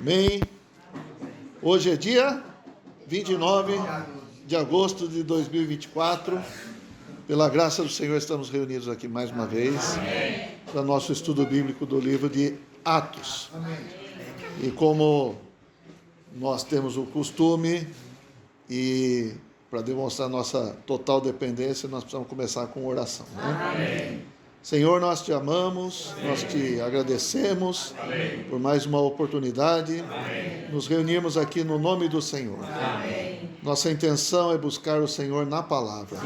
Amém? Hoje é dia 29 de agosto de 2024. Pela graça do Senhor, estamos reunidos aqui mais uma vez para nosso estudo bíblico do livro de Atos. E como nós temos o costume, e para demonstrar nossa total dependência, nós precisamos começar com oração, né? Amém. Senhor, nós te amamos, nós te agradecemos por mais uma oportunidade, nos reunirmos aqui no nome do Senhor. Nossa intenção é buscar o Senhor na palavra.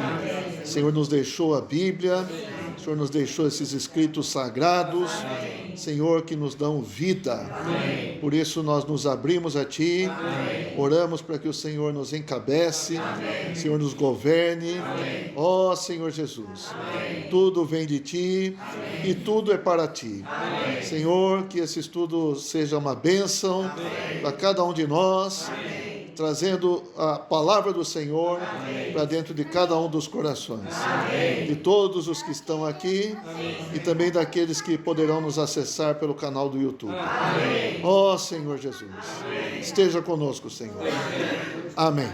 O Senhor nos deixou a Bíblia, o Senhor nos deixou esses escritos sagrados, Senhor, que nos dão vida. Por isso nós nos abrimos a Ti, oramos para que o Senhor nos encabece, o Senhor nos governe. Ó Senhor Jesus, tudo vem de Ti e tudo é para Ti. Senhor, que esse estudo seja uma bênção para cada um de nós, trazendo a palavra do Senhor para dentro de cada um dos corações, de todos os que estão aqui e também daqueles que poderão nos acessar pelo canal do YouTube. Ó Senhor Jesus, esteja conosco, Senhor. Amém.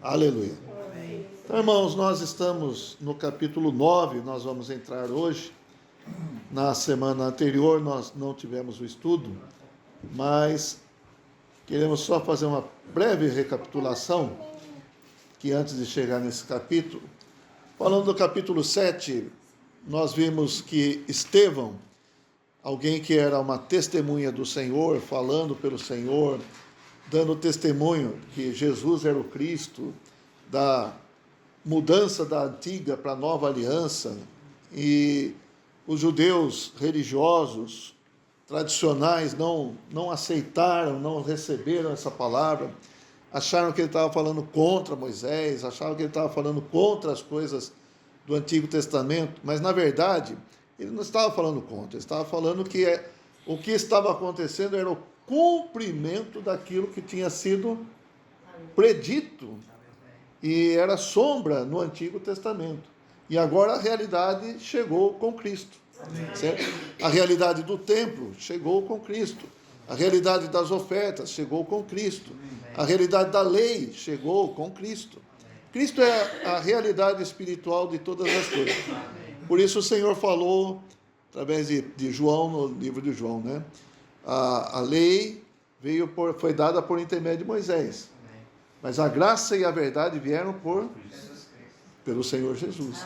Aleluia. Então, irmãos, nós estamos no capítulo 9, nós vamos entrar hoje. Na semana anterior nós não tivemos o estudo, mas queremos só fazer uma breve recapitulação, que antes de chegar nesse capítulo, falando do capítulo 7, nós vimos que Estevão, alguém que era uma testemunha do Senhor, falando pelo Senhor, dando testemunho que Jesus era o Cristo, da mudança da antiga para a nova aliança, e os judeus religiosos tradicionais não aceitaram, não receberam essa palavra, acharam que ele estava falando contra Moisés, acharam que ele estava falando contra as coisas do Antigo Testamento, mas na verdade ele não estava falando contra, ele estava falando que o que estava acontecendo era o cumprimento daquilo que tinha sido predito e era sombra no Antigo Testamento. E agora a realidade chegou com Cristo. Certo? A realidade do templo chegou com Cristo. A realidade das ofertas chegou com Cristo. A realidade da lei chegou com Cristo. Cristo é a realidade espiritual de todas as coisas. Por isso o Senhor falou, através de João, no livro de João, né? A lei foi dada por intermédio de Moisés. Mas a graça e a verdade vieram pelo Senhor Jesus.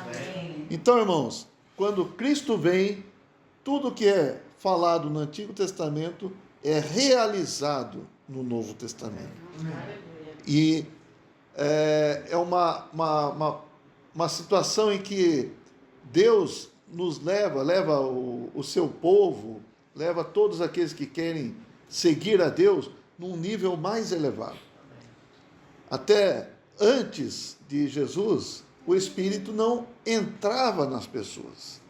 Então, irmãos, quando Cristo vem, tudo que é falado no Antigo Testamento é realizado no Novo Testamento. E é uma situação em que Deus nos leva o seu povo, leva todos aqueles que querem seguir a Deus num nível mais elevado. Até antes de Jesus, o Espírito não entrava nas pessoas.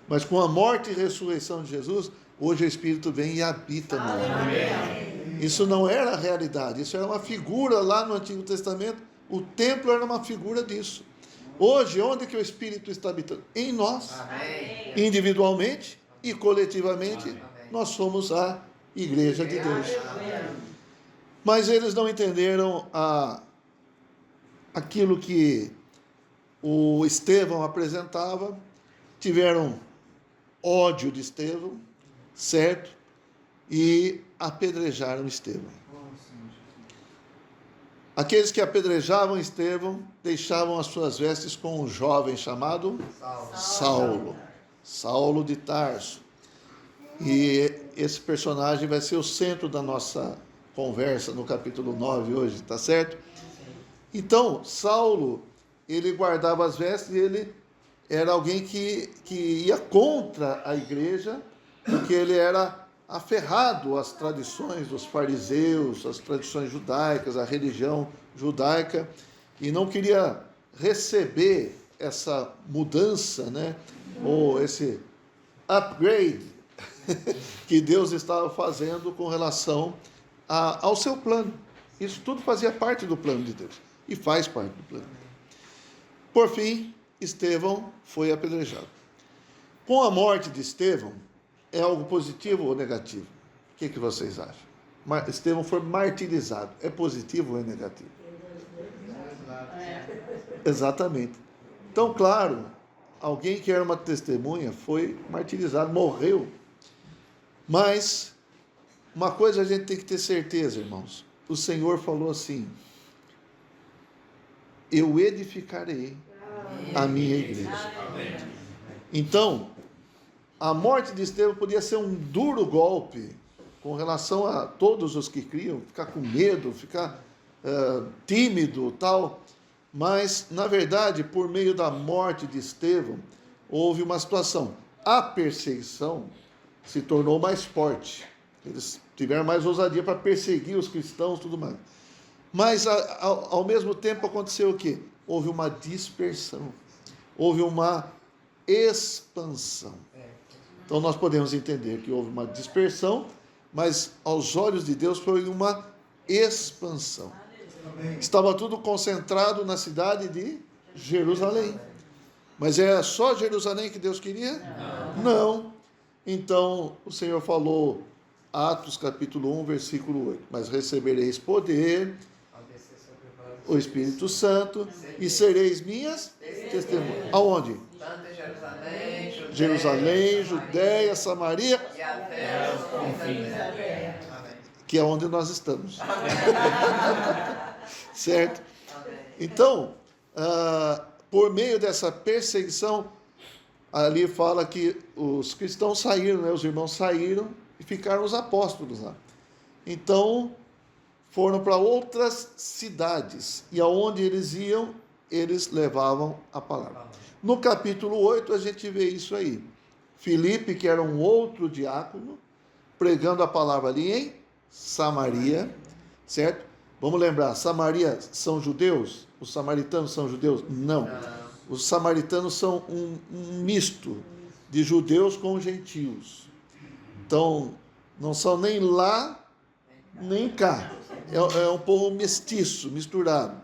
Mas com a morte e ressurreição de Jesus, hoje o Espírito vem e habita no homem. Isso não era a realidade, isso era uma figura lá no Antigo Testamento. O templo era uma figura disso. Hoje, onde que o Espírito está habitando? Em nós, individualmente e coletivamente, nós somos a Igreja de Deus. Mas eles não entenderam aquilo que o Estevão apresentava, tiveram ódio de Estevão, certo? E apedrejaram Estevão. Aqueles que apedrejavam Estevão deixavam as suas vestes com um jovem chamado Saulo de Tarso. E esse personagem vai ser o centro da nossa conversa no capítulo 9 hoje, tá certo? Então, Saulo, ele guardava as vestes e ele era alguém que ia contra a igreja, porque ele era aferrado às tradições dos fariseus, às tradições judaicas, à religião judaica, e não queria receber essa mudança, né? Ou esse upgrade que Deus estava fazendo com relação ao seu plano. Isso tudo fazia parte do plano de Deus e faz parte do plano. Por fim, Estevão foi apedrejado. Com a morte de Estevão, é algo positivo ou negativo? que vocês acham? Estevão foi martirizado. É positivo ou é negativo? Exatamente. Então, claro, alguém que era uma testemunha foi martirizado, morreu. Mas uma coisa a gente tem que ter certeza, irmãos. O Senhor falou assim: eu edificarei a minha igreja. Então, a morte de Estevão podia ser um duro golpe com relação a todos os que criam, ficar com medo, ficar tímido, tal. Mas, na verdade, por meio da morte de Estevão, houve uma situação. A perseguição se tornou mais forte. Eles tiveram mais ousadia para perseguir os cristãos e tudo mais. Mas, ao mesmo tempo, aconteceu o quê? Houve uma dispersão. Houve uma expansão. Então, nós podemos entender que houve uma dispersão, mas, aos olhos de Deus, foi uma expansão. Estava tudo concentrado na cidade de Jerusalém. Mas era só Jerusalém que Deus queria? Não. Então, o Senhor falou, Atos capítulo 1, versículo 8. Mas recebereis poder, o Espírito Santo, e sereis minhas testemunhas. Aonde? Jerusalém, Judéia, Samaria e até os confins da terra. Que é onde nós estamos. Certo? Então, por meio dessa perseguição, ali fala que os cristãos saíram, né? Os irmãos saíram e ficaram os apóstolos lá. Então, foram para outras cidades, e aonde eles iam, eles levavam a palavra. No capítulo 8, a gente vê isso aí. Filipe, que era um outro diácono, pregando a palavra ali em Samaria, certo? Vamos lembrar, Samaria são judeus? Os samaritanos são judeus? Não. Os samaritanos são um misto de judeus com gentios. Então, não são nem lá, nem cá. É um povo mestiço, misturado.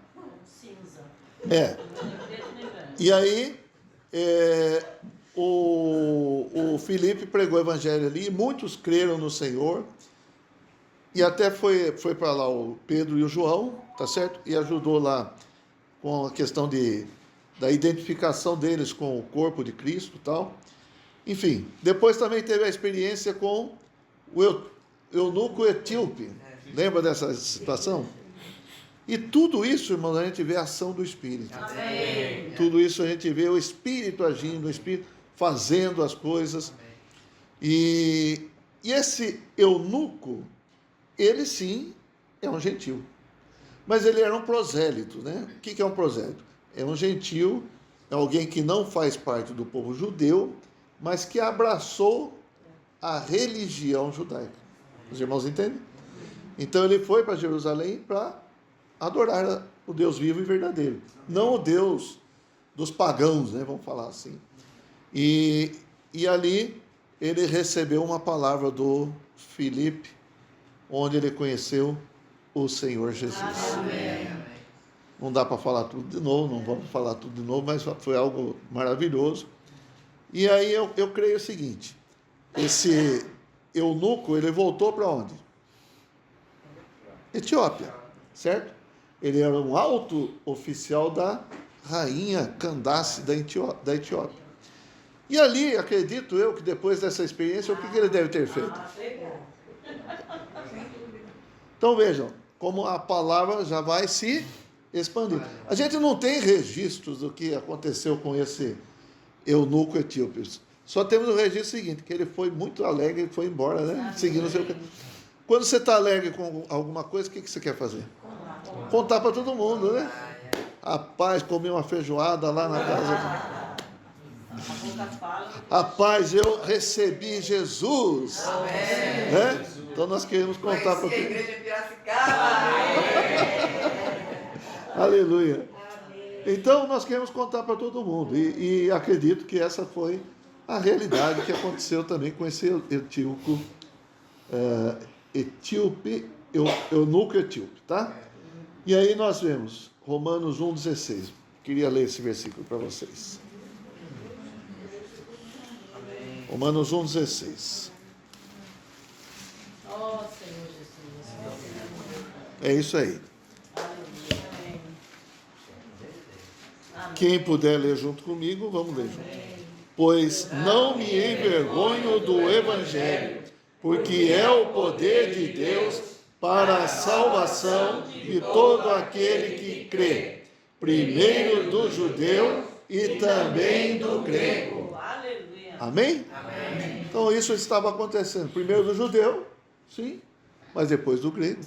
É. E aí, o Filipe pregou o evangelho ali, muitos creram no Senhor, e até foi para lá o Pedro e o João, tá certo? E ajudou lá com a questão da identificação deles com o corpo de Cristo e tal. Enfim, depois também teve a experiência com o eunuco etíope. Lembra dessa situação? E tudo isso, irmãos, a gente vê a ação do Espírito. Amém. Tudo isso a gente vê o Espírito agindo, o Espírito fazendo as coisas. E esse eunuco, ele sim é um gentil. Mas ele era um prosélito, né? O que é um prosélito? É um gentil, é alguém que não faz parte do povo judeu, mas que abraçou a religião judaica. Os irmãos entendem? Então ele foi para Jerusalém para adorar o Deus vivo e verdadeiro. Não o Deus dos pagãos, né? Vamos falar assim. E ali ele recebeu uma palavra do Filipe, onde ele conheceu o Senhor Jesus. Amém. Não dá para falar tudo de novo, não vamos falar tudo de novo, mas foi algo maravilhoso. E aí eu creio o seguinte, esse eunuco, ele voltou para onde? Etiópia, certo? Ele era um alto oficial da rainha Candace da Etiópia. E ali, acredito eu, que depois dessa experiência, o que ele deve ter feito? Então vejam, como a palavra já vai se expandir. A gente não tem registros do que aconteceu com esse eunuco etíope. Só temos o registro seguinte, que ele foi muito alegre e foi embora, né? Seguindo o seu... Quando você está alegre com alguma coisa, o que você quer fazer? Contar para todo mundo, né? Rapaz, comi uma feijoada lá na casa. Rapaz, eu recebi Jesus. Né? Então nós queremos contar para todo mundo. Aleluia. Então nós queremos contar para todo mundo. E acredito que essa foi a realidade que aconteceu também com esse eunuco etíope, tá? E aí nós vemos Romanos 1,16. Queria ler esse versículo para vocês. Romanos 1,16. É isso aí. Quem puder ler junto comigo, vamos ler junto. Pois não me envergonho do Evangelho, porque é o poder de Deus para a salvação de todo aquele que crê, primeiro do judeu e também do grego. Amém? Amém. Então isso estava acontecendo. Primeiro do judeu, sim, mas depois do grego.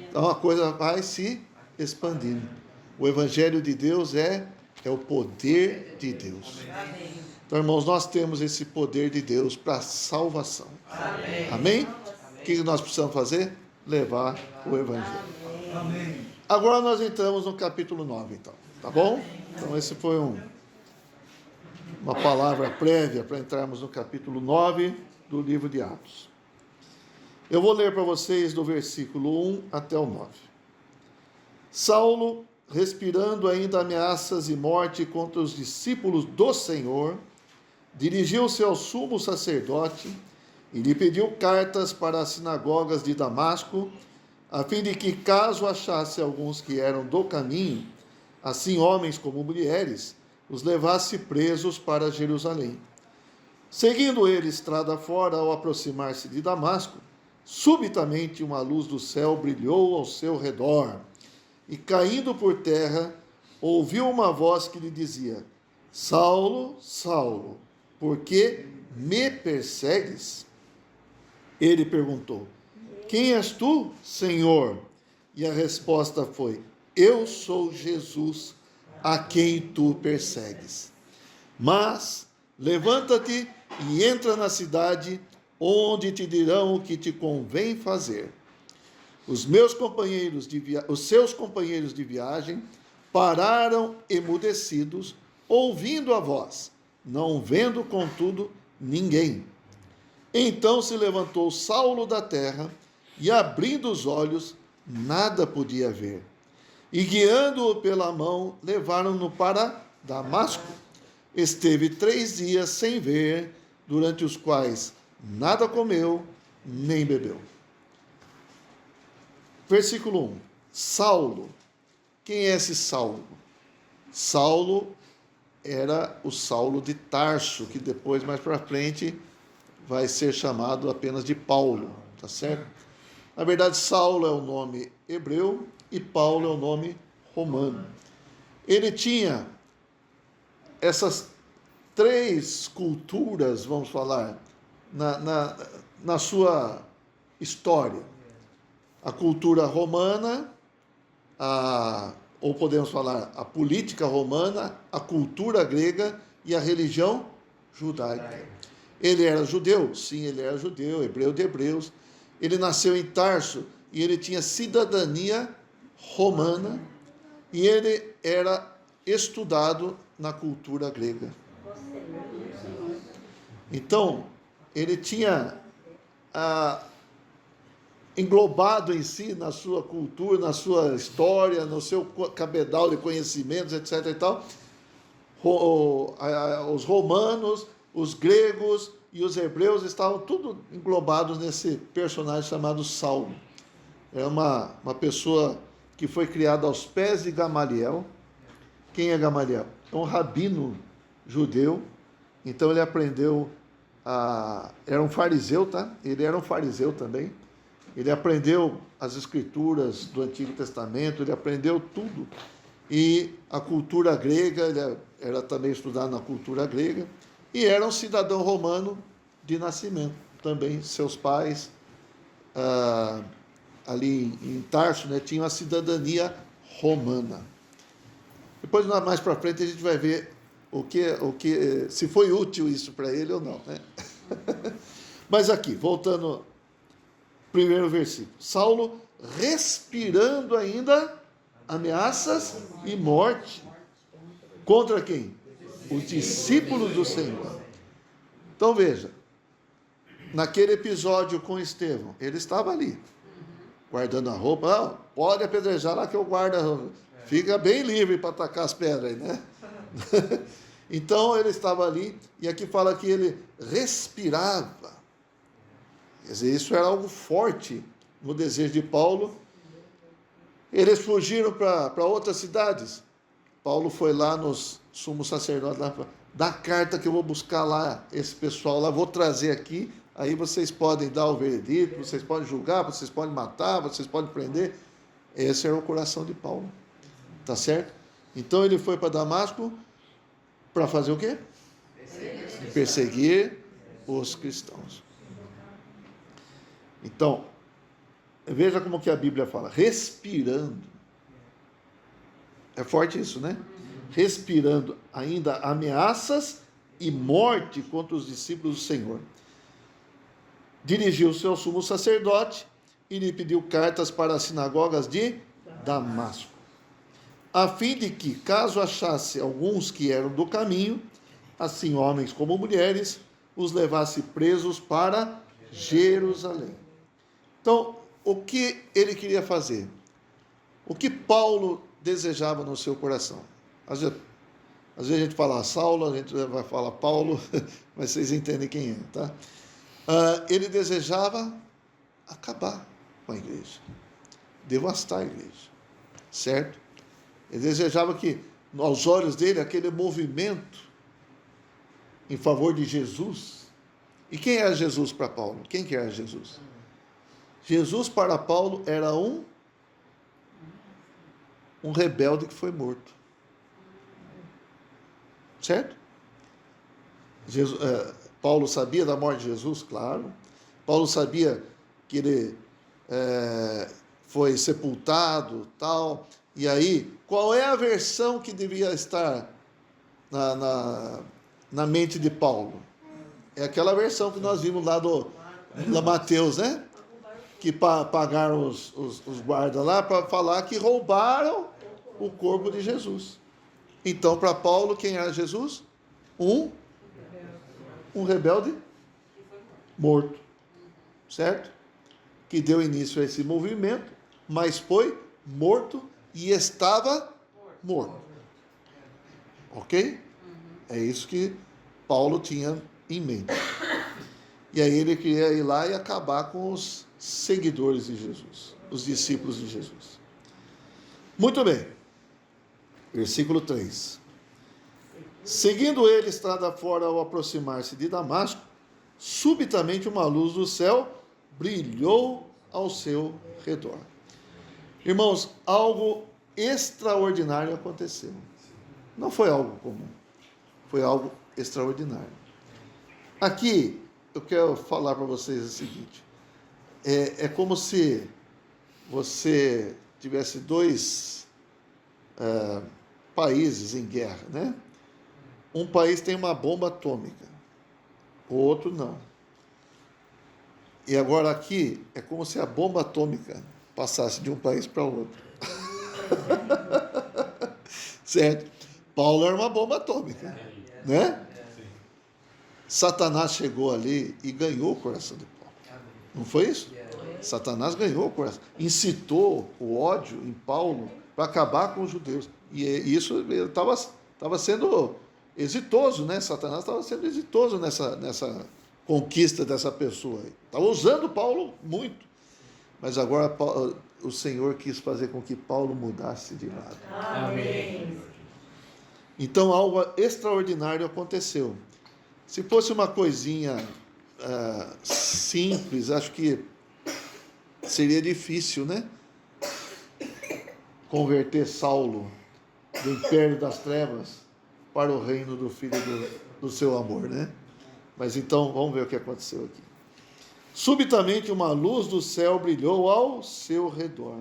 Então a coisa vai se expandindo. O Evangelho de Deus é o poder de Deus. Então, irmãos, nós temos esse poder de Deus para a salvação. Amém? O que nós precisamos fazer? Levar o Evangelho. Amém. Agora nós entramos no capítulo 9, então. Tá bom? Então, esse foi uma palavra prévia para entrarmos no capítulo 9 do livro de Atos. Eu vou ler para vocês do versículo 1 até o 9. Saulo, respirando ainda ameaças e morte contra os discípulos do Senhor, dirigiu-se ao sumo sacerdote e lhe pediu cartas para as sinagogas de Damasco, a fim de que, caso achasse alguns que eram do caminho, assim homens como mulheres, os levasse presos para Jerusalém. Seguindo ele estrada fora, ao aproximar-se de Damasco, subitamente uma luz do céu brilhou ao seu redor, e caindo por terra, ouviu uma voz que lhe dizia: Saulo, Saulo, por que me persegues? Ele perguntou: Quem és tu, Senhor? E a resposta foi: Eu sou Jesus, a quem tu persegues. Mas levanta-te e entra na cidade, onde te dirão o que te convém fazer. Os seus companheiros de viagem pararam emudecidos, ouvindo a voz, não vendo, contudo, ninguém. Então se levantou Saulo da terra e, abrindo os olhos, nada podia ver. E, guiando-o pela mão, levaram-no para Damasco. Esteve 3 dias sem ver, durante os quais nada comeu nem bebeu. Versículo 1. Saulo. Quem é esse Saulo? Saulo era o Saulo de Tarso, que depois, mais para frente, vai ser chamado apenas de Paulo, tá certo? Na verdade, Saulo é o nome hebreu e Paulo é o nome romano. Ele tinha essas 3 culturas, vamos falar, na sua história. A cultura romana, ou podemos falar a política romana, a cultura grega e a religião judaica. Ele era judeu? Sim, ele era judeu, hebreu de hebreus. Ele nasceu em Tarso e ele tinha cidadania romana e ele era estudado na cultura grega. Então, ele tinha englobado em si, na sua cultura, na sua história, no seu cabedal de conhecimentos, etc. e tal, os romanos, os gregos e os hebreus estavam tudo englobados nesse personagem chamado Saulo. É uma pessoa que foi criada aos pés de Gamaliel. Quem é Gamaliel? É um rabino judeu. Então ele aprendeu era um fariseu, tá? Ele era um fariseu também. Ele aprendeu as escrituras do Antigo Testamento, ele aprendeu tudo. E a cultura grega, ele era também estudado na cultura grega, e era um cidadão romano de nascimento. Também seus pais, ali em Tarso, né, tinham a cidadania romana. Depois, mais para frente, a gente vai ver se foi útil isso para ele ou não, né? Mas aqui, voltando, primeiro versículo. Saulo, respirando ainda ameaças e morte. Contra quem? Os discípulos do Senhor. Então veja, naquele episódio com Estevão, ele estava ali, guardando a roupa. Não, pode apedrejar lá que eu guardo a roupa. Fica bem livre para atacar as pedras aí, né? Então ele estava ali, e aqui fala que ele respirava. Quer dizer, isso era algo forte no desejo de Paulo Eles fugiram para outras cidades. Paulo foi lá nos sumos sacerdotes, lá, dá carta que eu vou buscar lá, esse pessoal lá, vou trazer aqui, aí vocês podem dar o veredito, vocês podem julgar, vocês podem matar, vocês podem prender. Esse era o coração de Paulo. Tá certo? Então ele foi para Damasco para fazer o quê? Perseguir os cristãos. Então, veja como que a Bíblia fala, respirando. É forte isso, né? Respirando ainda ameaças e morte contra os discípulos do Senhor. Dirigiu-se ao sumo sacerdote e lhe pediu cartas para as sinagogas de Damasco, a fim de que, caso achasse alguns que eram do caminho, assim homens como mulheres, os levasse presos para Jerusalém. Então, o que ele queria fazer? O que Paulo desejava no seu coração? Às vezes a gente fala Saulo, a gente vai falar Paulo, mas vocês entendem quem é, tá? Ele desejava acabar com a igreja, devastar a igreja, certo? Ele desejava que, aos olhos dele, aquele movimento em favor de Jesus. E quem era Jesus para Paulo? Quem que era Jesus? Jesus para Paulo era um rebelde que foi morto. Certo? Paulo sabia da morte de Jesus? Claro. Paulo sabia que ele foi sepultado, tal. E aí, qual é a versão que devia estar na mente de Paulo? É aquela versão que nós vimos lá do Mateus, né? Que pagaram os guardas lá para falar que roubaram o corpo de Jesus. Então, para Paulo, quem era Jesus? Um rebelde morto, certo? Que deu início a esse movimento, mas foi morto e estava morto. Ok? É isso que Paulo tinha em mente. E aí ele queria ir lá e acabar com os seguidores de Jesus, os discípulos de Jesus. Muito bem. Versículo 3. Seguindo ele estrada fora ao aproximar-se de Damasco, subitamente uma luz do céu brilhou ao seu redor. Irmãos, algo extraordinário aconteceu. Não foi algo comum, foi algo extraordinário. Aqui, eu quero falar para vocês o seguinte, é como se você tivesse dois países em guerra, né? Um país tem uma bomba atômica, o outro não. E agora aqui, é como se a bomba atômica passasse de um país para o outro. Certo? Paulo era uma bomba atômica, né? Satanás chegou ali e ganhou o coração de Paulo. Não foi isso? Satanás ganhou o coração, incitou o ódio em Paulo para acabar com os judeus. E isso estava sendo exitoso, né? Satanás estava sendo exitoso nessa conquista dessa pessoa. Estava usando Paulo muito. Mas agora o Senhor quis fazer com que Paulo mudasse de lado. Amém. Então algo extraordinário aconteceu. Se fosse uma coisinha simples, acho que seria difícil, né? Converter Saulo do império das trevas para o reino do Filho do seu amor, né? Mas então, vamos ver o que aconteceu aqui. Subitamente uma luz do céu brilhou ao seu redor,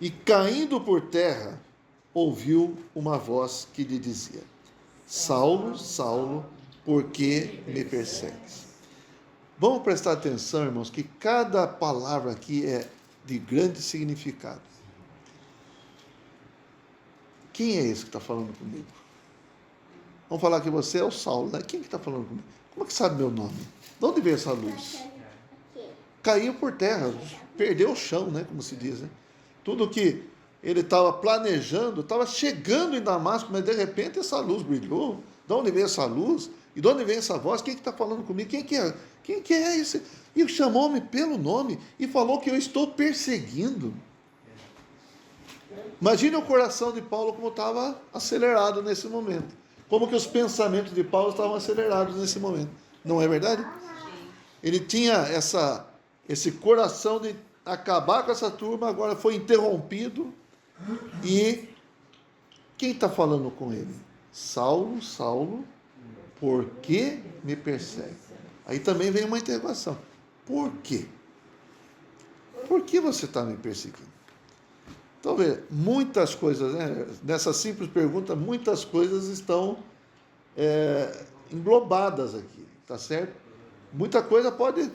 e caindo por terra, ouviu uma voz que lhe dizia: Saulo, Saulo, por que me persegues? Vamos prestar atenção, irmãos, que cada palavra aqui é de grande significado. Quem é esse que está falando comigo? Vamos falar que você é o Saulo, né? Quem que está falando comigo? Como é que sabe meu nome? De onde veio essa luz? Caiu por terra, perdeu o chão, né? Como se diz, né? Tudo que ele estava planejando, estava chegando em Damasco, mas de repente essa luz brilhou. De onde veio essa luz? E de onde vem essa voz? Quem que está falando comigo? Quem que é esse? E chamou-me pelo nome e falou que eu estou perseguindo. Imagine o coração de Paulo como estava acelerado nesse momento. Como que os pensamentos de Paulo estavam acelerados nesse momento. Não é verdade? Ele tinha esse coração de acabar com essa turma, agora foi interrompido. E quem está falando com ele? Saulo, Saulo, por que me persegue? Aí também vem uma interrogação. Por quê? Por que você está me perseguindo? Então, vê, muitas coisas, né? Nessa simples pergunta, muitas coisas estão englobadas aqui, tá certo? Muita coisa pode...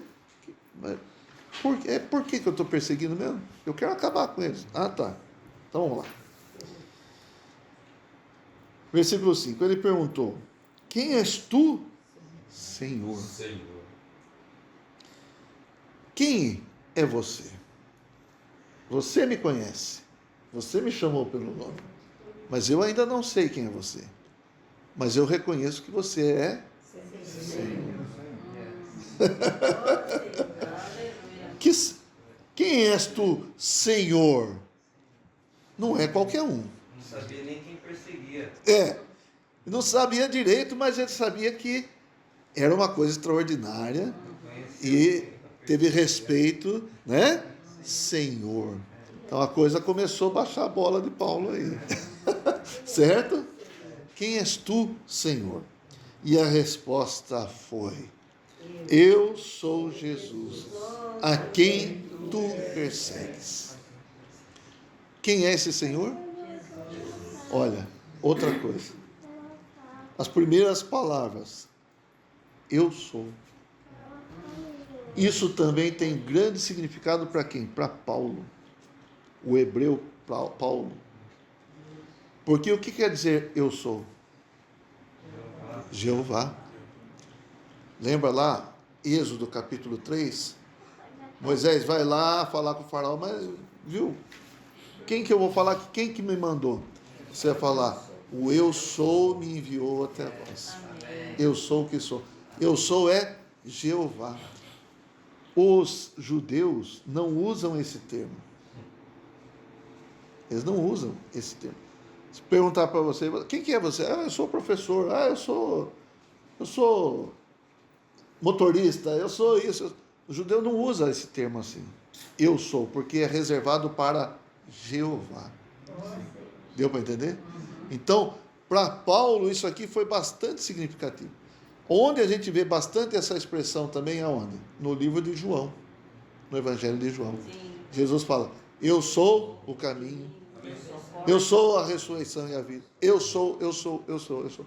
Por que eu estou perseguindo mesmo? Eu quero acabar com eles. Ah, tá. Então, vamos lá. Versículo 5. Ele perguntou, quem és tu, Senhor? Quem é você? Você me conhece. Você me chamou pelo nome. Mas eu ainda não sei quem é você. Mas eu reconheço que você é Senhor. Quem és tu, Senhor? Não é qualquer um. Não sabia nem quem perseguia. Não sabia direito, mas ele sabia que era uma coisa extraordinária e teve respeito, né? Senhor. Então a coisa começou a baixar a bola de Paulo aí. Certo? Quem és tu, Senhor? E a resposta foi: eu sou Jesus, a quem tu persegues. Quem é esse Senhor? Olha, outra coisa. As primeiras palavras, eu sou. Isso também tem grande significado para quem? Para Paulo, o hebreu Paulo. Porque o que quer dizer eu sou? Jeová. Lembra lá, Êxodo capítulo 3? Moisés vai lá falar com o faraó, mas viu? Quem que eu vou falar? Quem que me mandou? Você vai falar, o eu sou me enviou até vós. Eu sou o que sou. Eu sou é Jeová. Os judeus não usam esse termo. Eles não usam esse termo. Se perguntar para você, quem que é você? Ah, eu sou professor. Ah, eu sou motorista. Eu sou isso. O judeu não usa esse termo assim. Eu sou, porque é reservado para Jeová. Deu para entender? Então, para Paulo, isso aqui foi bastante significativo. Onde a gente vê bastante essa expressão também, aonde? No livro de João, no Evangelho de João. Sim. Jesus fala, eu sou o caminho, eu sou a ressurreição e a vida. Eu sou.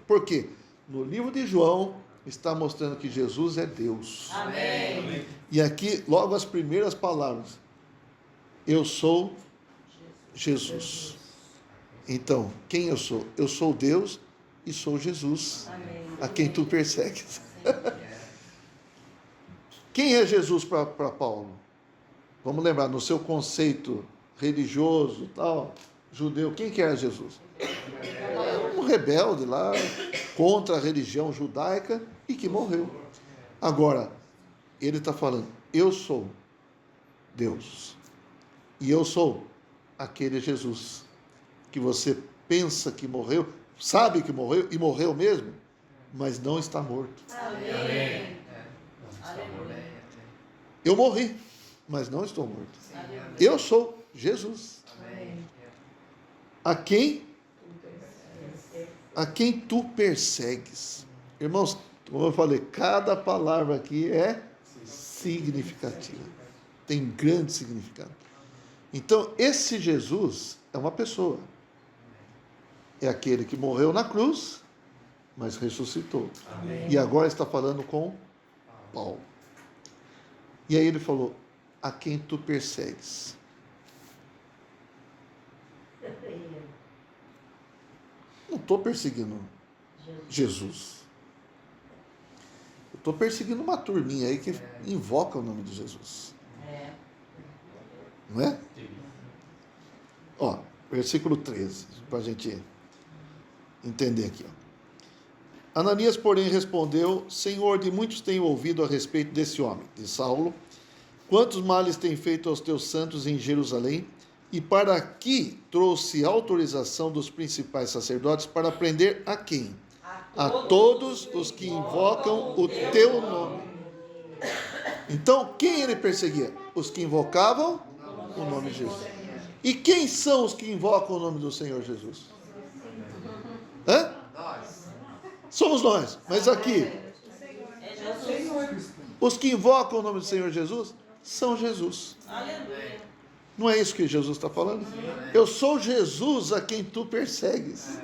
Por quê? No livro de João está mostrando que Jesus é Deus. Amém. E aqui, logo as primeiras palavras, eu sou Jesus. Então, quem eu sou? Eu sou Deus e sou Jesus. Amém. A quem tu persegues. Quem é Jesus para Paulo? Vamos lembrar, no seu conceito religioso, tal, judeu, quem que era Jesus? Um rebelde lá, contra a religião judaica e que morreu. Agora, ele está falando, eu sou Deus. E eu sou aquele Jesus que você pensa que morreu, sabe que morreu e morreu mesmo, mas não está morto. Amém. Eu morri, mas não estou morto. Eu sou Jesus. A quem tu persegues. Irmãos, como eu falei, cada palavra aqui é significativa. Tem grande significado. Então, esse Jesus é uma pessoa. É aquele que morreu na cruz, mas ressuscitou. Amém. E agora está falando com Paulo. E aí ele falou, a quem tu persegues? Não estou perseguindo Jesus. Eu estou perseguindo uma turminha aí que invoca o nome de Jesus. Não é? Ó, versículo 13, para a gente entender aqui. Ó. Ananias, porém, respondeu, Senhor, de muitos tenho ouvido a respeito desse homem, de Saulo, quantos males tem feito aos teus santos em Jerusalém, E para aqui trouxe autorização dos principais sacerdotes para prender a quem? A todos os que invocam o teu nome. Então, quem ele perseguia? Os que invocavam o nome de Jesus. E quem são os que invocam o nome do Senhor Jesus? Hã? Somos nós. Mas aqui, os que invocam o nome do Senhor Jesus são Jesus. Não é isso que Jesus está falando? Eu sou Jesus a quem tu persegues.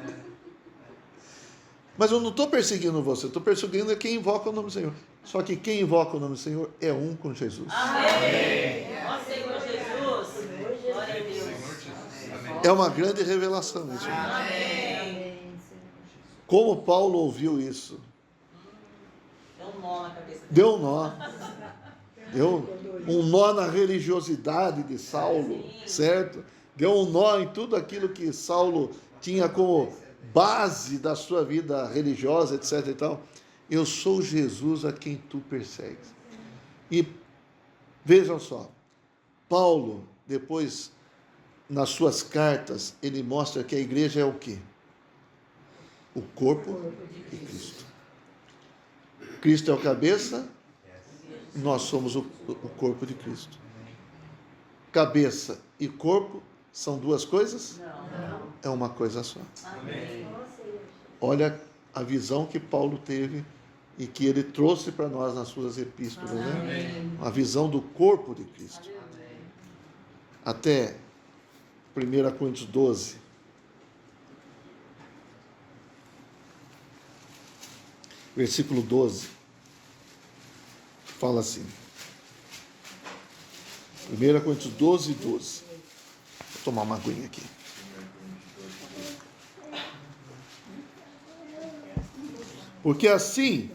Mas eu não estou perseguindo você, estou perseguindo quem invoca o nome do Senhor. Só que quem invoca o nome do Senhor é um com Jesus. Amém. Ó Senhor Jesus. Glória a Deus. É uma grande revelação isso. Amém. Como Paulo ouviu isso? Deu um nó na cabeça. Deu um nó. Deu um nó na religiosidade de Saulo, certo? Deu um nó em tudo aquilo que Saulo tinha como base da sua vida religiosa, etc. e tal. Eu sou Jesus a quem tu persegues. E vejam só, Paulo, depois, nas suas cartas, ele mostra que a igreja é o quê? O corpo de Cristo. Cristo é o cabeça, nós somos o corpo de Cristo. Cabeça e corpo são duas coisas? Não. É uma coisa só. Amém. Olha a visão que Paulo teve e que ele trouxe para nós nas suas epístolas, né? A visão do corpo de Cristo. Até 1 Coríntios 12. Versículo 12. Fala assim. 1 Coríntios 12, 12. Vou tomar uma aguinha aqui. Porque assim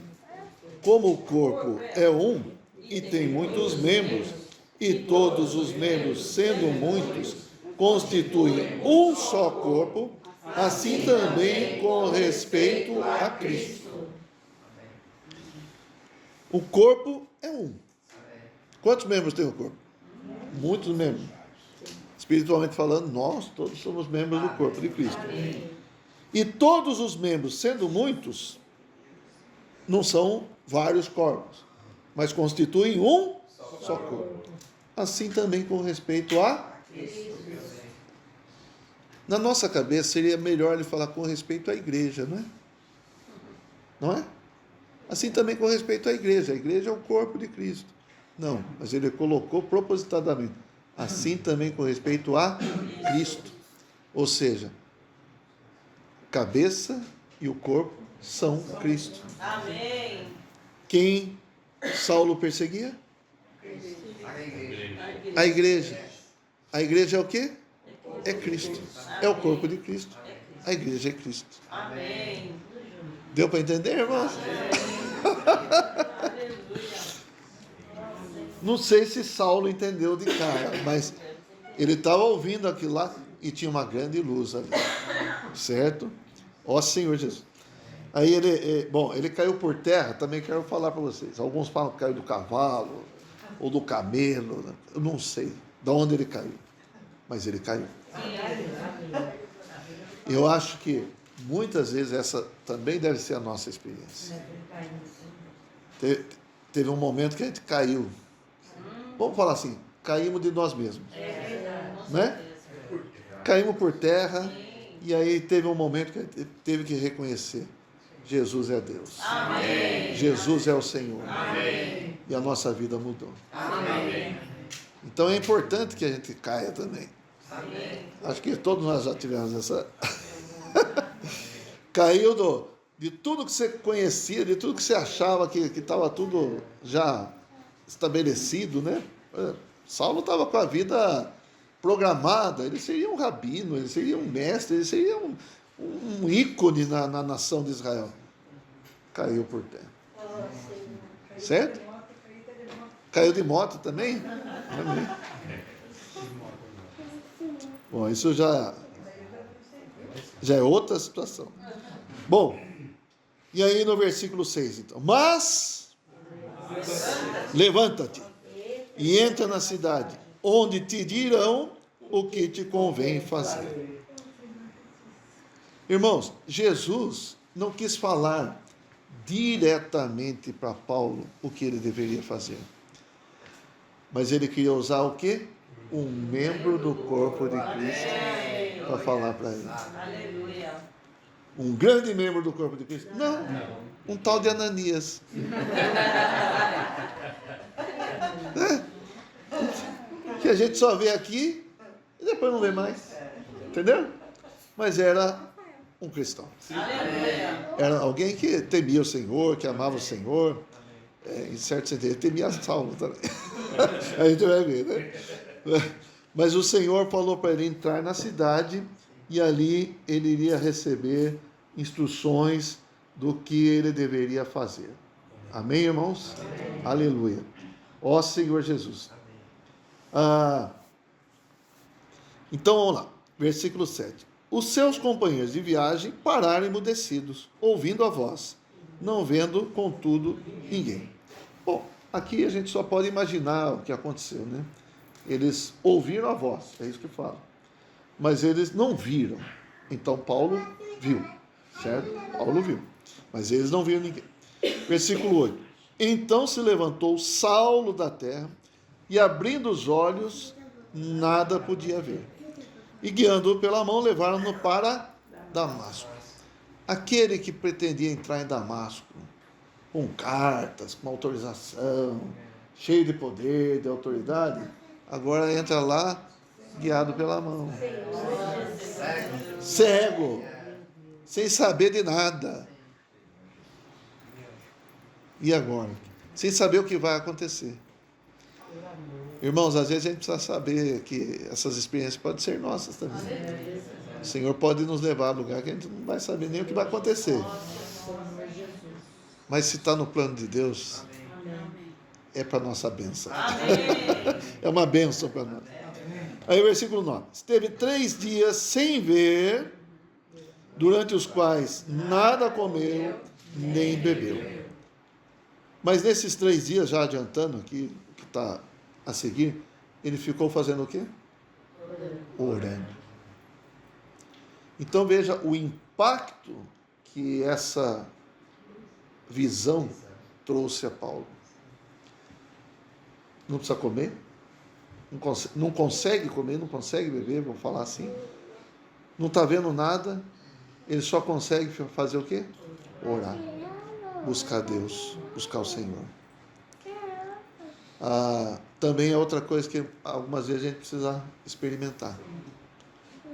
como o corpo é um e tem muitos membros, e todos os membros, sendo muitos, constituem um só corpo, assim também com respeito a Cristo. O corpo é um. Quantos membros tem o corpo? Muitos membros. Espiritualmente falando, nós todos somos membros do corpo de Cristo. E todos os membros, sendo muitos, não são vários corpos, mas constituem um só corpo. Assim também com respeito a... Na nossa cabeça seria melhor ele falar com respeito à igreja, não é? Não é? Assim também com respeito à igreja. A igreja é o corpo de Cristo. Não, mas ele colocou propositadamente. Assim também com respeito a Cristo. Ou seja, cabeça e o corpo são Cristo. Amém. Quem Saulo perseguia? A igreja. A igreja é o quê? É Cristo. É o corpo de Cristo. A igreja é Cristo. Amém. Deu para entender, irmãos? Não sei se Saulo entendeu de cara, mas ele estava ouvindo aquilo lá e tinha uma grande luz ali. Certo? Ó Senhor Jesus. Aí ele caiu por terra, também quero falar para vocês. Alguns falam que caiu do cavalo ou do camelo, né? Eu não sei de onde ele caiu, mas ele caiu. Eu acho que muitas vezes essa também deve ser a nossa experiência. Teve um momento que a gente caiu. Vamos falar assim, caímos de nós mesmos. Né? Caímos por terra e aí teve um momento que a gente teve que reconhecer. Jesus é Deus. Amém. Jesus é o Senhor. Amém. E a nossa vida mudou. Amém. Então é importante que a gente caia também. Amém. Acho que todos nós já tivemos essa... Caiu de tudo que você conhecia, de tudo que você achava que estava tudo já estabelecido, né? Saulo estava com a vida programada, ele seria um rabino, ele seria um mestre, ele seria um ícone na nação de Israel. Caiu por terra. Certo? Caiu de moto também? Amém. Bom, isso já é outra situação. Bom, e aí no versículo 6, então. Mas, levanta-te e entra na cidade, onde te dirão o que te convém fazer. Irmãos, Jesus não quis falar diretamente para Paulo o que ele deveria fazer. Mas ele queria usar o quê? Um membro do corpo de Cristo para falar para ele. Aleluia. Um grande membro do corpo de Cristo? Não. Um tal de Ananias. Que a gente só vê aqui e depois não vê mais. Entendeu? Mas era um cristão. Aleluia. Era alguém que temia o Senhor, que amava o Senhor. Em certo sentido, ele temia Saulo também. A gente vai ver, né? Mas o Senhor falou para ele entrar na cidade e ali ele iria receber instruções do que ele deveria fazer. Amém, irmãos? Amém. Aleluia. Ó Senhor Jesus. Então vamos lá. Versículo 7. Os seus companheiros de viagem pararam emudecidos, ouvindo a voz, não vendo, contudo, ninguém. Bom, aqui a gente só pode imaginar o que aconteceu, né? Eles ouviram a voz, é isso que fala. Mas eles não viram. Então Paulo viu, certo? Paulo viu. Mas eles não viram ninguém. Versículo 8. Então se levantou Saulo da terra e, abrindo os olhos, nada podia ver. E, guiando-o pela mão, levaram-no para Damasco. Aquele que pretendia entrar em Damasco com cartas, com autorização, cheio de poder, de autoridade, agora entra lá guiado pela mão. Cego, sem saber de nada. E agora? Sem saber o que vai acontecer. Irmãos, às vezes a gente precisa saber que essas experiências podem ser nossas também. O Senhor pode nos levar a lugar que a gente não vai saber nem o que vai acontecer. Mas se está no plano de Deus, é para nossa bênção. É uma bênção para nós. Aí o versículo 9. Esteve 3 dias sem ver, durante os quais nada comeu, nem bebeu. Mas nesses 3 dias, já adiantando aqui, o que está a seguir, ele ficou fazendo o quê? Orando. Então veja o impacto que essa visão trouxe a Paulo. Não precisa comer, não consegue comer, não consegue beber, vou falar assim. Não está vendo nada, ele só consegue fazer o quê? Orar. Buscar Deus, buscar o Senhor. Também é outra coisa que algumas vezes a gente precisa experimentar.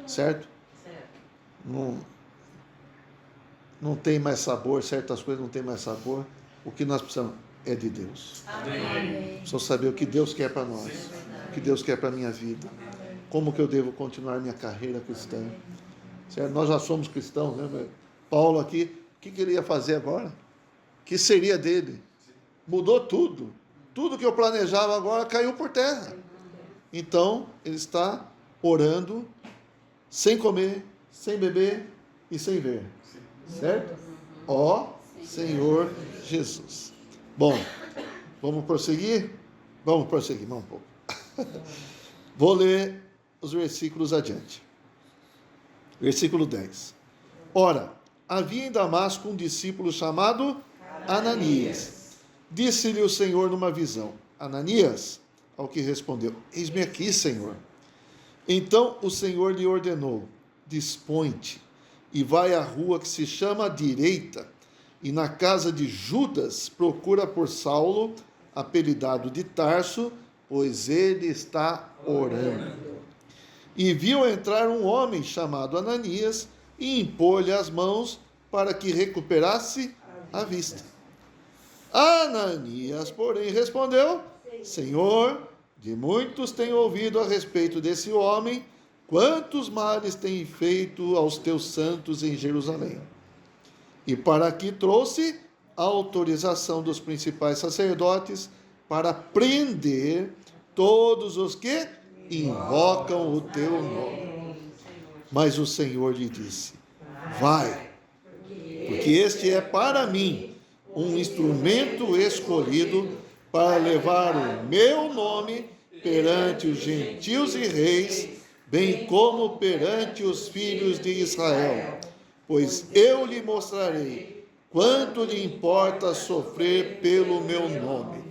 Certo? Não tem mais sabor, certas coisas não tem mais sabor. O que nós precisamos é de Deus. Amém. Só saber o que Deus quer para nós, o que Deus quer para a minha vida, como que eu devo continuar minha carreira cristã. Certo? Nós já somos cristãos, né? Paulo aqui, o que ele ia fazer agora? O que seria dele? Mudou tudo. Tudo que eu planejava agora caiu por terra. Então, ele está orando, sem comer, sem beber e sem ver. Certo? Ó Senhor Jesus. Bom, vamos prosseguir? Vamos prosseguir, vamos um pouco. Vou ler os versículos adiante. Versículo 10. Ora, havia em Damasco um discípulo chamado Ananias. Disse-lhe o Senhor numa visão: Ananias, ao que respondeu: Eis-me aqui, Senhor. Então o Senhor lhe ordenou: dispõe-te e vai à rua que se chama Direita, e na casa de Judas procura por Saulo, apelidado de Tarso, pois ele está orando. E viu entrar um homem chamado Ananias e impor-lhe as mãos para que recuperasse a vista. Ananias, porém, respondeu: Senhor, de muitos tenho ouvido a respeito desse homem, quantos males tem feito aos teus santos em Jerusalém. E para aqui trouxe a autorização dos principais sacerdotes para prender todos os que invocam o teu nome. Mas o Senhor lhe disse: vai, porque este é para mim um instrumento escolhido para levar o meu nome perante os gentios e reis, bem como perante os filhos de Israel, pois eu lhe mostrarei quanto lhe importa sofrer pelo meu nome.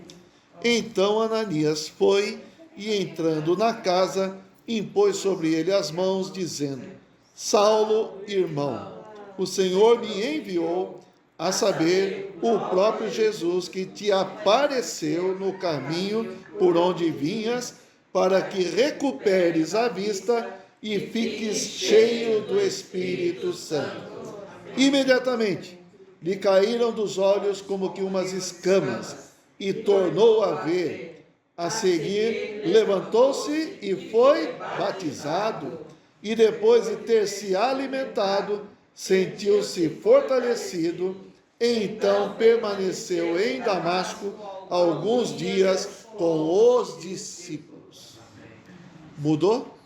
Então Ananias foi e, entrando na casa, impôs sobre ele as mãos, dizendo: Saulo, irmão, o Senhor me enviou, a saber, o próprio Jesus, que te apareceu no caminho por onde vinhas, para que recuperes a vista e fiques cheio do Espírito Santo. Imediatamente lhe caíram dos olhos como que umas escamas, e tornou a ver. A seguir, levantou-se e foi batizado. E depois de ter se alimentado, sentiu-se fortalecido. Então permaneceu em Damasco alguns dias com os discípulos. Mudou?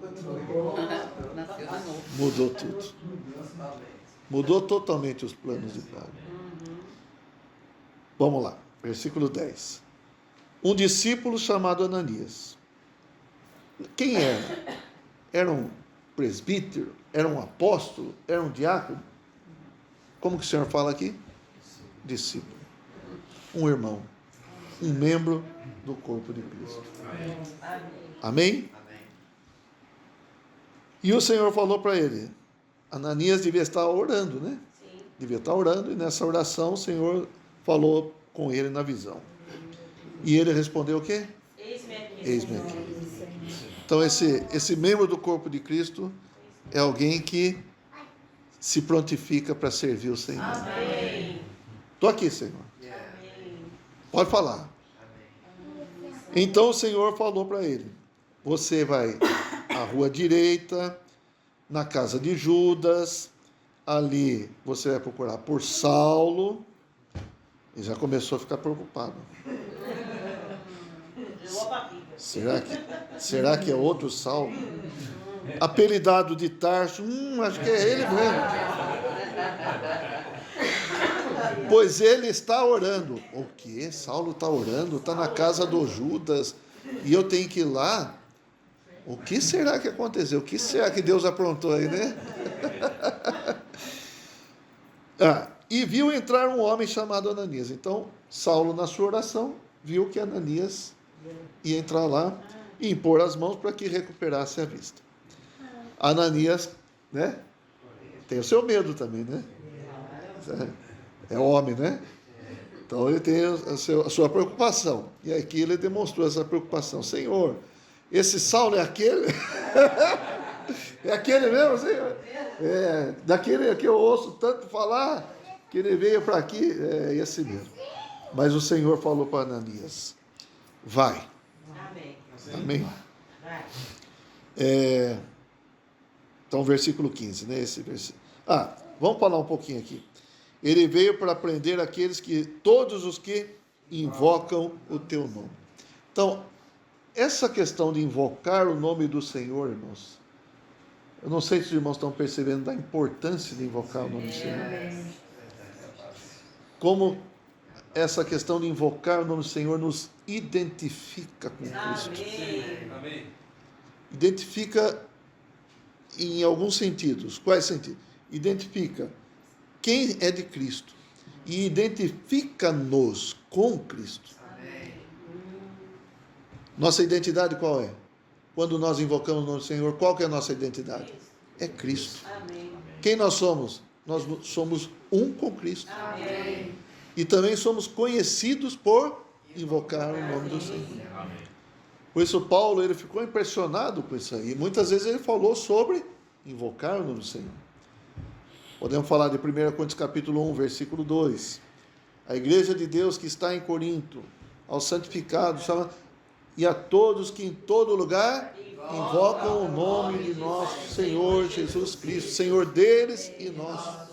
Nasceu de novo. Mudou tudo. Mudou totalmente os planos de Paulo. Vamos lá, versículo 10. Um discípulo chamado Ananias. Quem era? Era um presbítero? Era um apóstolo? Era um diácono? Como que o Senhor fala aqui? Discípulo. Um irmão. Um membro do corpo de Cristo. Amém? E o Senhor falou para ele, Ananias devia estar orando, né? Sim. Devia estar orando, e nessa oração o Senhor falou com ele na visão. E ele respondeu o quê? Eis-me aqui. Eis-me aqui. Então esse membro do corpo de Cristo é alguém que se prontifica para servir o Senhor. Amém. Estou aqui, Senhor. Amém. Pode falar. Então o Senhor falou para ele, você vai à rua direita, na casa de Judas, ali você vai procurar por Saulo. E já começou a ficar preocupado. Será que é outro Saulo? Apelidado de Tarso, acho que é ele mesmo. Pois ele está orando. O quê? Saulo está orando? Está na casa do Judas e eu tenho que ir lá? O que será que aconteceu? O que será que Deus aprontou aí, né? E viu entrar um homem chamado Ananias. Então, Saulo, na sua oração, viu que Ananias ia entrar lá e impor as mãos para que recuperasse a vista. Ananias, né? Tem o seu medo também, né? É homem, né? Então ele tem a sua preocupação. E aqui ele demonstrou essa preocupação. Senhor, esse Saulo é aquele? É aquele mesmo, Senhor? É, daquele que eu ouço tanto falar, que ele veio para aqui, é esse mesmo. Mas o Senhor falou para Ananias, vai. Amém. Amém? Vai. Então, versículo 15, né? Esse versículo. Vamos falar um pouquinho aqui. Ele veio para prender todos os que invocam o teu nome. Então, essa questão de invocar o nome do Senhor, irmãos, eu não sei se os irmãos estão percebendo da importância de invocar o nome do Senhor. Como essa questão de invocar o nome do Senhor nos identifica com Cristo. Amém. Identifica em alguns sentidos. Quais sentidos? Identifica quem é de Cristo e identifica-nos com Cristo. Nossa identidade qual é? Quando nós invocamos o nome do Senhor, qual que é a nossa identidade? É Cristo. Amém. Quem nós somos? Nós somos um com Cristo. Amém. E também somos conhecidos por invocar o nome do Senhor. Por isso Paulo ele ficou impressionado com isso aí. Muitas vezes ele falou sobre invocar o nome do Senhor. Podemos falar de 1 Coríntios capítulo 1, versículo 2. A igreja de Deus que está em Corinto, aos santificados, e a todos que em todo lugar invocam o nome de nosso Senhor Jesus Cristo, Senhor deles e nosso.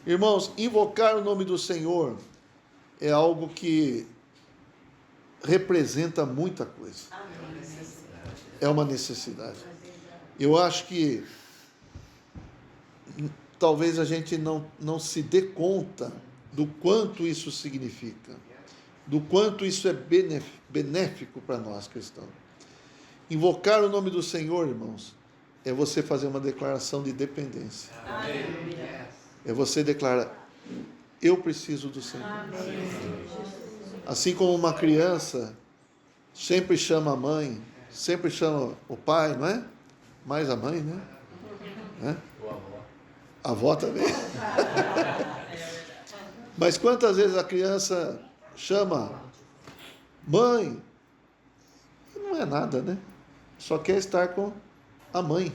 Irmãos, invocar o nome do Senhor é algo que representa muita coisa. É uma necessidade. Eu acho que talvez a gente não se dê conta do quanto isso significa, do quanto isso é benéfico para nós cristãos. Invocar o nome do Senhor, irmãos, é você fazer uma declaração de dependência. É você declarar: eu preciso do Senhor. Assim como uma criança sempre chama a mãe, sempre chama o pai, não é? Mais a mãe, né? A avó também. Mas quantas vezes a criança chama mãe? Não é nada, né? Só quer estar com a mãe.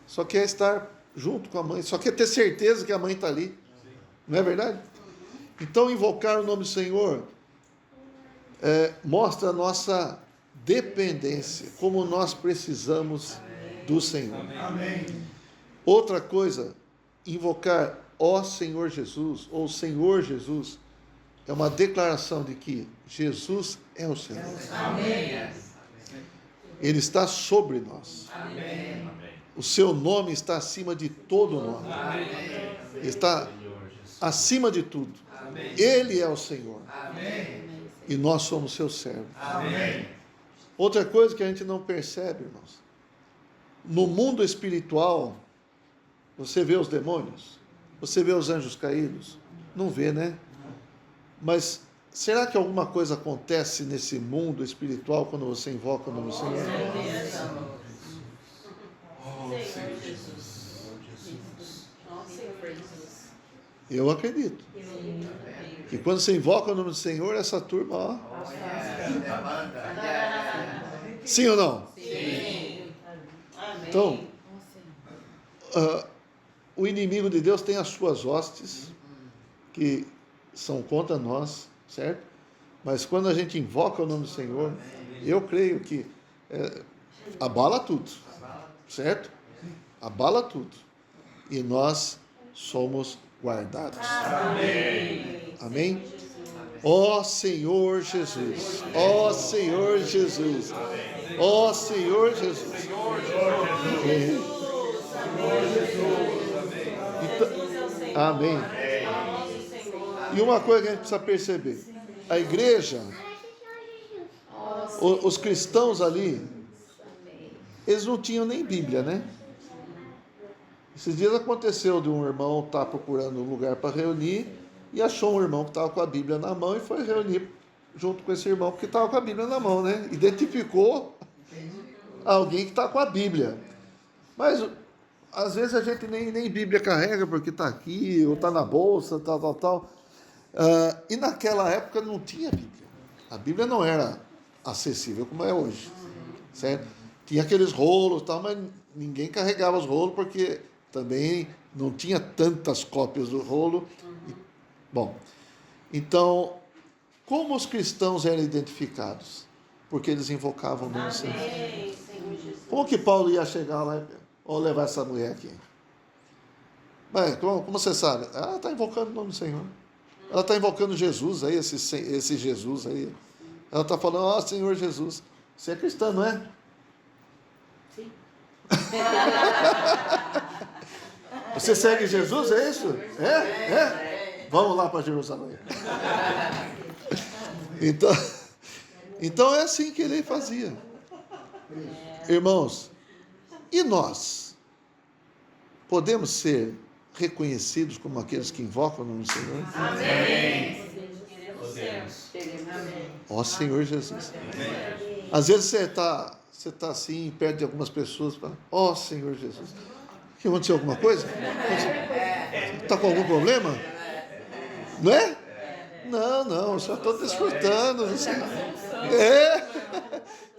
Só quer estar junto com a mãe. Só quer ter certeza que a mãe está ali. Não é verdade? Então, invocar o nome do Senhor mostra a nossa dependência, como nós precisamos do Senhor. Amém. Outra coisa, invocar ó Senhor Jesus, ou Senhor Jesus, é uma declaração de que Jesus é o Senhor. Amém. Ele está sobre nós. Amém. O seu nome está acima de todo nome. Está acima de tudo. Ele é o Senhor. E nós somos seus servos. Outra coisa que a gente não percebe, irmãos. No mundo espiritual, você vê os demônios? Você vê os anjos caídos? Não vê, né? Mas será que alguma coisa acontece nesse mundo espiritual quando você invoca o nome do Senhor? Senhor Jesus. Senhor Jesus. Eu acredito. Que quando você invoca o nome do Senhor, essa turma, ó. Sim ou não? Sim. Amém. Então, o inimigo de Deus tem as suas hostes, que são contra nós, certo? Mas quando a gente invoca o nome do Senhor, eu creio que abala tudo, certo? Abala tudo. E nós somos guardados. Amém. Amém? Ó Senhor Jesus, ó Senhor Jesus, ó Senhor Jesus. Então, amém. E uma coisa que a gente precisa perceber: a igreja, os cristãos ali, eles não tinham nem Bíblia, né? Esses dias aconteceu de um irmão estar procurando um lugar para reunir e achou um irmão que estava com a Bíblia na mão e foi reunir junto com esse irmão que estava com a Bíblia na mão, né? Identificou alguém que está com a Bíblia. Mas às vezes a gente nem Bíblia carrega porque está aqui ou está na bolsa, tal. E naquela época não tinha Bíblia. A Bíblia não era acessível como é hoje, certo? Tinha aqueles rolos, tal, mas ninguém carregava os rolos porque também não tinha tantas cópias do rolo. Bom, então, como os cristãos eram identificados? Porque eles invocavam o nome do Senhor. Amém, Senhor Jesus. Como que Paulo ia chegar lá ou levar essa mulher aqui? Mas, como você sabe? Ela está invocando o nome do Senhor. Ela está invocando Jesus aí, esse Jesus aí. Ela está falando: ó Senhor Jesus. Você é cristã, não é? Sim. Você segue Jesus, é isso? É? Vamos lá para Jerusalém. Então é assim que ele fazia. Irmãos, e nós? Podemos ser reconhecidos como aqueles que invocam o nome do Senhor? Amém. Ó Senhor Jesus. Às vezes você está assim, perto de algumas pessoas, fala: ó Senhor Jesus. Que aconteceu alguma coisa? Está com algum problema? Não é? Não, eu só estou desfrutando.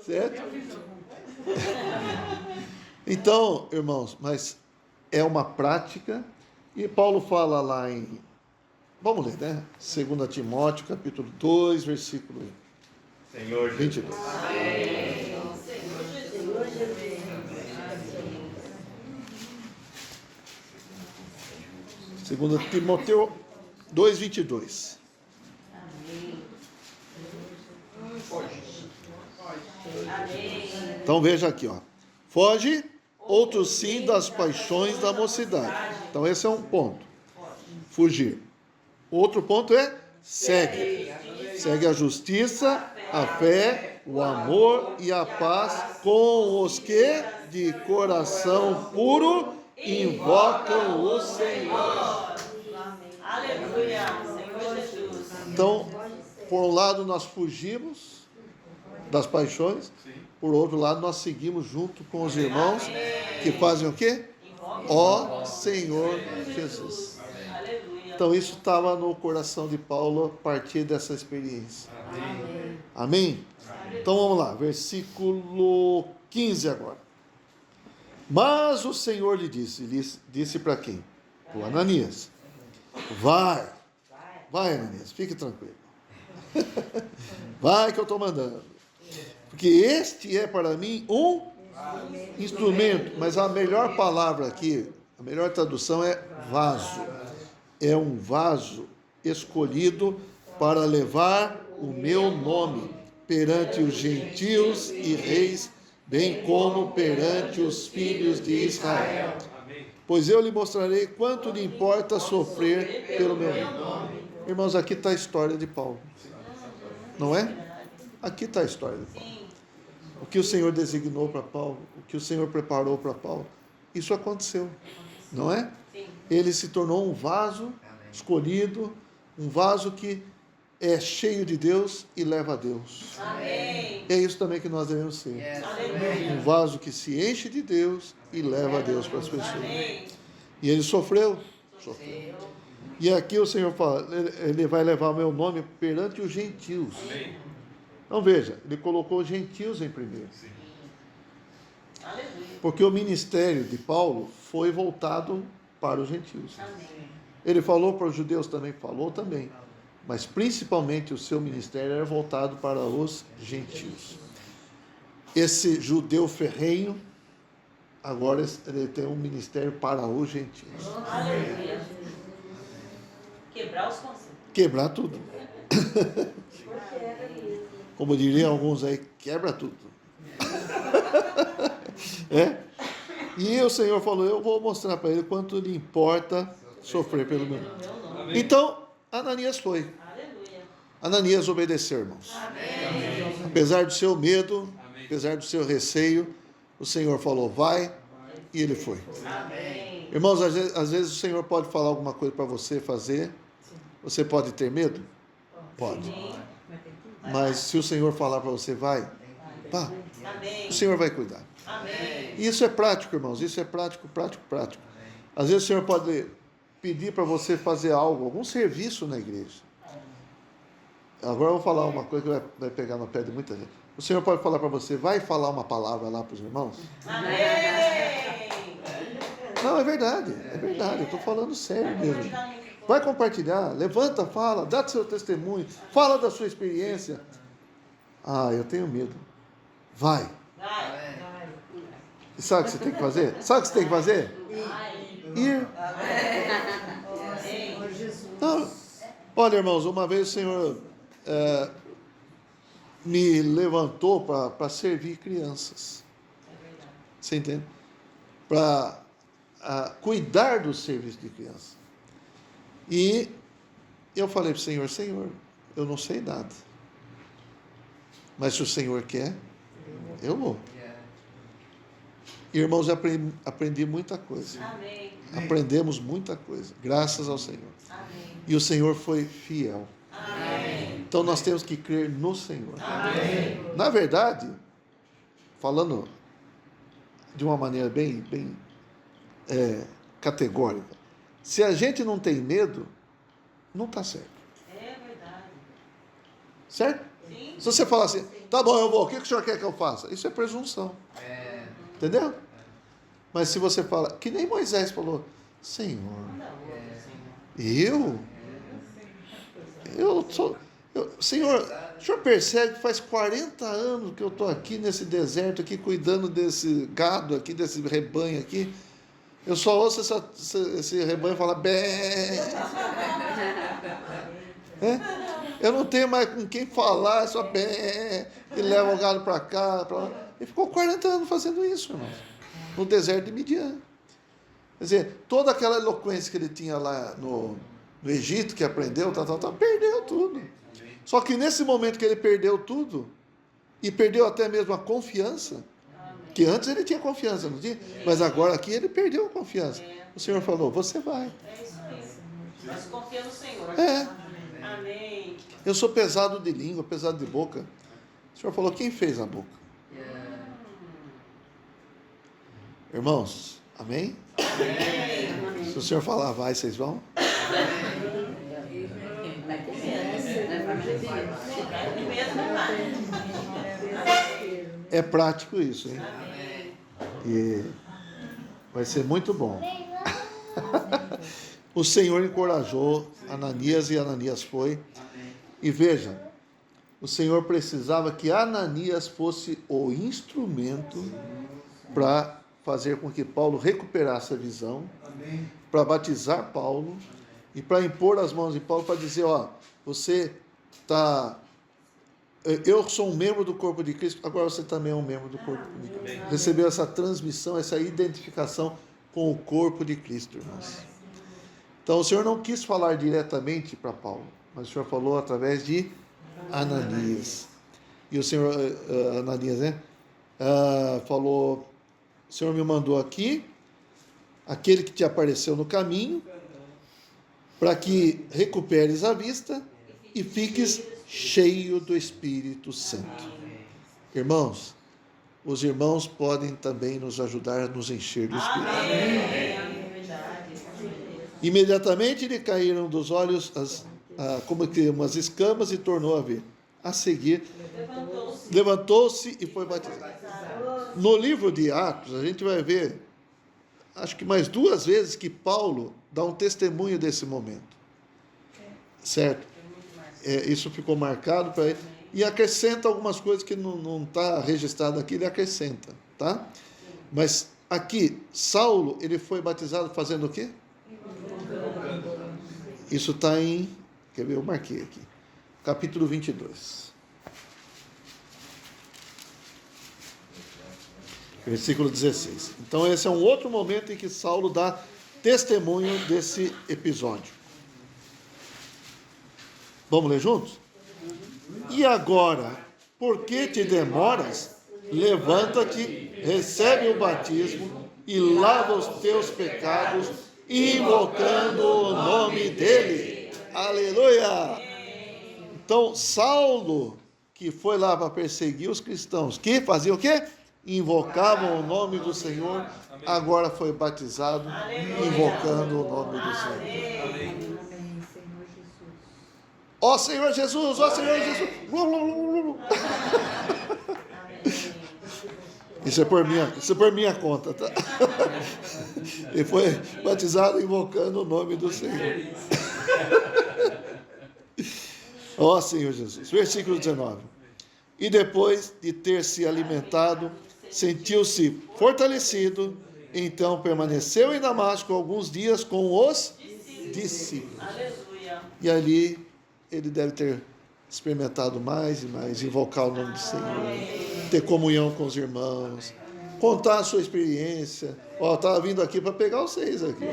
Certo? Então, irmãos, mas é uma prática, e Paulo fala lá em, vamos ler, né? 2 Timóteo, capítulo 2, versículo Senhor 22. Amém. Senhor Jesus. 2 Timóteo 2, 22. Amém. Então veja aqui, ó. Foge, outro sim, das paixões da mocidade. Então esse é um ponto. Fugir. Outro ponto é segue. Segue a justiça, a fé, o amor e a paz com os que de coração puro invocam o Senhor. Aleluia, Senhor Jesus. Então, por um lado nós fugimos das paixões, por outro lado nós seguimos junto com os irmãos que fazem o quê? Ó Senhor Jesus. Aleluia. Então isso estava no coração de Paulo a partir dessa experiência. Amém? Então vamos lá, versículo 15 agora. Mas o Senhor lhe disse para quem? O Ananias. Vai, Ananias, fique tranquilo. Vai que eu estou mandando. Porque este é para mim um instrumento. Mas a melhor palavra aqui, a melhor tradução é vaso. É um vaso escolhido para levar o meu nome perante os gentios e reis, bem como perante os filhos de Israel. Pois eu lhe mostrarei quanto lhe importa sofrer pelo meu nome. Irmãos, aqui está a história de Paulo. Não é? Aqui está a história de Paulo. O que o Senhor designou para Paulo, o que o Senhor preparou para Paulo, isso aconteceu. Não é? Ele se tornou um vaso escolhido, um vaso que é cheio de Deus e leva a Deus. Amém. É isso também que nós devemos ser. Aleluia. Um vaso que se enche de Deus e leva a Deus para as pessoas. Amém. E ele sofreu. Sofreu. E aqui o Senhor fala, ele vai levar o meu nome perante os gentios. Então veja, ele colocou os gentios em primeiro. Aleluia. Porque o ministério de Paulo foi voltado para os gentios. Amém. Ele falou para os judeus também, falou também. Mas principalmente o seu ministério era voltado para os gentios. Esse judeu ferrenho, agora ele tem um ministério para os gentios. Aleluia. Quebrar os conceitos. Quebrar tudo. Como diriam alguns aí, quebra tudo. É? E o Senhor falou, eu vou mostrar para ele quanto lhe importa sofrer pelo meu nome. Então, Ananias foi. Aleluia. Ananias obedeceu, irmãos. Amém. Apesar do seu medo, apesar do seu receio, o Senhor falou, vai, e ele foi. Amém. Irmãos, às vezes o Senhor pode falar alguma coisa para você fazer, você pode ter medo? Pode. Mas se o Senhor falar para você, vai, vá, Amém. o Senhor vai cuidar. Amém. E isso é prático, irmãos, isso é prático. Às vezes o Senhor pode pedir para você fazer algo, algum serviço na igreja. Agora eu vou falar uma coisa que vai pegar no pé de muita gente. O Senhor pode falar para você, vai falar uma palavra lá para os irmãos? Amém. Não, é verdade, eu estou falando sério mesmo. Vai compartilhar, levanta, fala, dá seu testemunho, fala da sua experiência. Ah, eu tenho medo. Vai. Vai. E sabe o que você tem que fazer? Sabe o que você tem que fazer? Ir. Não. Olha, irmãos, uma vez o Senhor me levantou para servir crianças. Você entende? Para cuidar do serviço de criança. E eu falei para o Senhor, Senhor, eu não sei nada. Mas se o Senhor quer, eu vou. Irmãos, aprendi muita coisa. Amém. Aprendemos muita coisa, graças ao Senhor. Amém. E o Senhor foi fiel. Amém. Então nós temos que crer no Senhor. Amém. Na verdade, falando de uma maneira bem categórica, se a gente não tem medo, não está certo. É verdade. Certo? Sim. Se você falar assim, tá bom, eu vou, o que o senhor quer que eu faça? Isso é presunção. Entendeu? Mas se você fala, que nem Moisés falou, Senhor, Senhor, o senhor percebe que faz 40 anos que eu estou aqui nesse deserto, aqui cuidando desse gado aqui, desse rebanho aqui, eu só ouço esse rebanho falar bé. Eu não tenho mais com quem falar, só bé, e leva o gado para cá, para lá. Ele ficou 40 anos fazendo isso, irmãos, no deserto de Midian. Quer dizer, toda aquela eloquência que ele tinha lá no Egito, que aprendeu, perdeu tudo. Só que nesse momento que ele perdeu tudo, E perdeu até mesmo a confiança, que antes ele tinha confiança, não tinha? Mas agora aqui ele perdeu a confiança. O Senhor falou, você vai. É isso aí. Mas confia no Senhor. É. Amém. Eu sou pesado de língua, pesado de boca. O Senhor falou, quem fez a boca? Irmãos, amém? Se o Senhor falar, vai, vocês vão? É prático isso, hein? E vai ser muito bom. O Senhor encorajou Ananias e Ananias foi. E veja, o Senhor precisava que Ananias fosse o instrumento para fazer com que Paulo recuperasse a visão, para batizar Paulo e para impor as mãos em Paulo para dizer, ó, você está... Eu sou um membro do corpo de Cristo, agora você também é um membro do corpo de Cristo. Recebeu essa transmissão, essa identificação com o corpo de Cristo, irmãos. Então o Senhor não quis falar diretamente para Paulo, mas o Senhor falou através de Ananias. E o Senhor, Ananias, né? Falou, o Senhor me mandou aqui, aquele que te apareceu no caminho, para que recuperes a vista e fiques cheio do Espírito Santo. Irmãos, os irmãos podem também nos ajudar a nos encher do Espírito. Imediatamente lhe caíram dos olhos como que umas escamas e tornou a ver. A seguir, levantou-se e foi batizado. No livro de Atos, a gente vai ver, acho que mais 2 vezes que Paulo dá um testemunho desse momento. Certo? Isso ficou marcado para ele. E acrescenta algumas coisas que não está registrado aqui, ele acrescenta, tá? Mas aqui, Saulo, ele foi batizado fazendo o quê? Isso está em, quer ver, eu marquei aqui, capítulo 22. Versículo 16. Então esse é um outro momento em que Saulo dá testemunho desse episódio. Vamos ler juntos? E agora, por que te demoras? Levanta-te, recebe o batismo e lava os teus pecados, invocando o nome dele. Aleluia! Então, Saulo, que foi lá para perseguir os cristãos, que faziam o quê? Invocavam o nome do Senhor, agora foi batizado, invocando o nome do Senhor. Ó Senhor Jesus, ó Senhor Jesus. Isso é por minha conta, tá? E foi batizado invocando o nome do Senhor. Ó Senhor Jesus. Versículo 19. E depois de ter se alimentado, sentiu-se fortalecido, então permaneceu em Damasco alguns dias com os discípulos. E ali ele deve ter experimentado mais e mais, invocar o nome do Senhor, ter comunhão com os irmãos, contar a sua experiência. Ó, estava vindo aqui para pegar vocês aqui.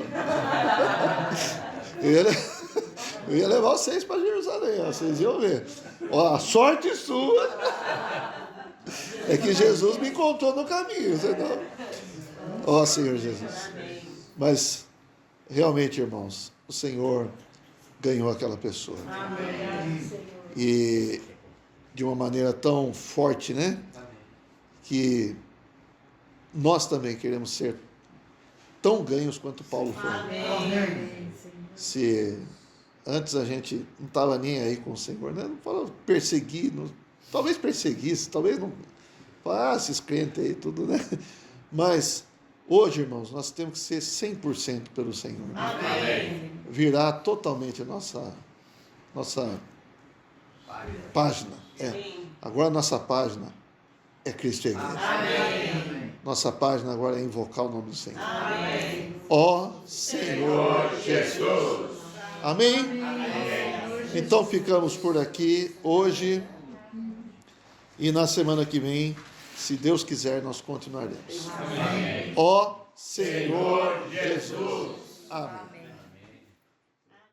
Eu ia levar vocês para Jerusalém, ó, vocês iam ver. Ó, a sorte sua é que Jesus me encontrou no caminho, senão... Ó Senhor Jesus. Mas, realmente, irmãos, o Senhor ganhou aquela pessoa. Amém. E de uma maneira tão forte, né? Que nós também queremos ser tão ganhos quanto Paulo foi. Amém. Se antes a gente não estava nem aí com o Senhor, né? Não falava perseguir, talvez perseguisse, talvez não. Esses crentes aí, tudo, né? Mas hoje, irmãos, nós temos que ser 100% pelo Senhor. Amém. Virar totalmente a nossa página. Agora a nossa página é Cristo e a Igreja. Amém. Nossa página agora é invocar o nome do Senhor. Amém. Ó Senhor Jesus. Amém? Amém? Então ficamos por aqui hoje e na semana que vem, se Deus quiser, nós continuaremos. Amém. Ó Senhor Jesus. Amém.